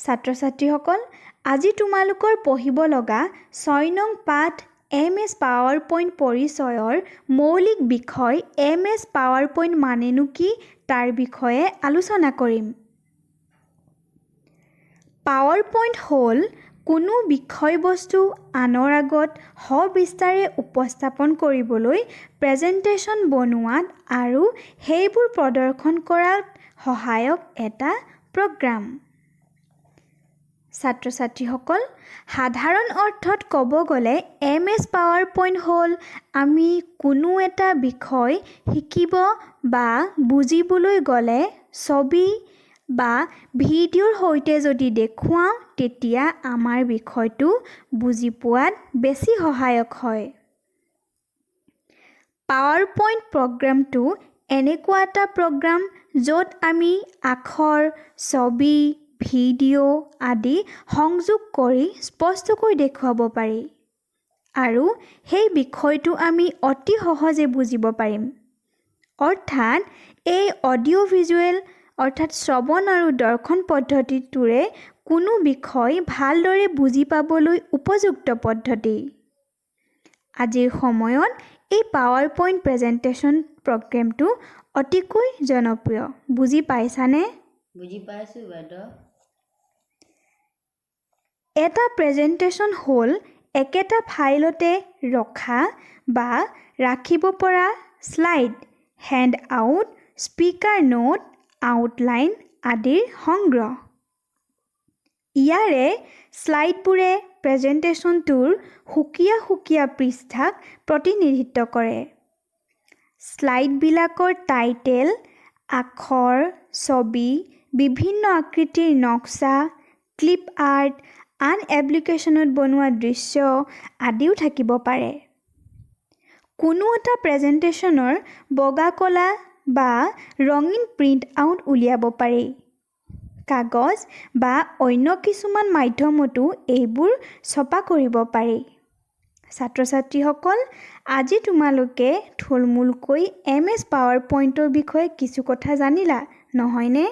ছাত্ৰ-ছাত্ৰীসকল, আজি তোমালোকৰ পঢ়িব লগা ৬ নং পাঠ MS PowerPoint পৰিচয়ৰ মৌলিক বিষয় MS PowerPoint মানেনো কি তাৰ বিষয়ে আলোচনা কৰিম। PowerPoint হ'ল কোনো বিষয়বস্তু আনৰ আগত সবিস্তাৰে উপস্থাপন কৰিবলৈ প্ৰেজেন্টেশ্যন বনোৱাত আৰু সেইবোৰ প্ৰদৰ্শন কৰাত সহায়ক এটা প্ৰগ্ৰাম। ছাত্ৰ-ছাত্ৰীসকল, সাধাৰণ অৰ্থত ক'ব গ'লে MS PowerPoint হ'ল আমি কোনো এটা বিষয় শিকিব বা বুজিবলৈ গ'লে ছবি বা ভিডিঅ'ৰ সৈতে যদি দেখুৱাওঁ তেতিয়া আমাৰ বিষয়টো বুজি পোৱাত বেছি সহায়ক হয়। PowerPoint প্ৰগ্ৰামটো এনেকুৱা এটা প্ৰগ্ৰাম য'ত আমি আখৰ, ছবি, ভিডিঅ' আদি সংযোগ কৰি স্পষ্টকৈ দেখুৱাব পাৰি আৰু সেই বিষয়টো আমি অতি সহজে বুজিব পাৰিম। অৰ্থাৎ এই অডিঅ' ভিজুৱেল অৰ্থাৎ শ্ৰৱণ আৰু দৰ্শন পদ্ধতিটোৰে কোনো বিষয় ভালদৰে বুজি পাবলৈ উপযুক্ত পদ্ধতি। আজিৰ সময়ত এই PowerPoint প্ৰেজেন্টেশ্যন প্ৰগ্ৰামটো অতিকৈ জনপ্ৰিয়। বুজি পাইছানে? বুজি পাইছোঁ বাইদেউ। এটা প্ৰেজেন্টেশ্যন হ'ল একেটা ফাইলতে ৰখা বা ৰাখিব পৰা slide, hand out, speaker note, outline আদিৰ সংগ্ৰহ। ইয়াৰে স্লাইডবোৰে প্ৰেজেন্টেশ্যনটোৰ সুকীয়া পৃষ্ঠাক প্ৰতিনিধিত্ব কৰে। স্লাইডবিলাকৰ টাইটেল, আখৰ, ছবি, বিভিন্ন আকৃতিৰ নক্সা, ক্লিপ আৰ্ট, আন এপ্লিকেশ্যনত বনোৱা দৃশ্য আদিও থাকিব পাৰে। কোনো এটা প্ৰেজেন্টেশ্যনৰ বগা কলা বা ৰঙীন প্ৰিণ্ট আউট উলিয়াব পাৰি। কাগজ বা অন্য কিছুমান মাধ্যমতো এইবোৰ ছপা কৰিব পাৰি। ছাত্ৰ-ছাত্ৰীসকল, আজি তোমালোকে থুলমূলকৈ MS PowerPointৰ বিষয়ে কিছু কথা জানিলা, নহয়নে?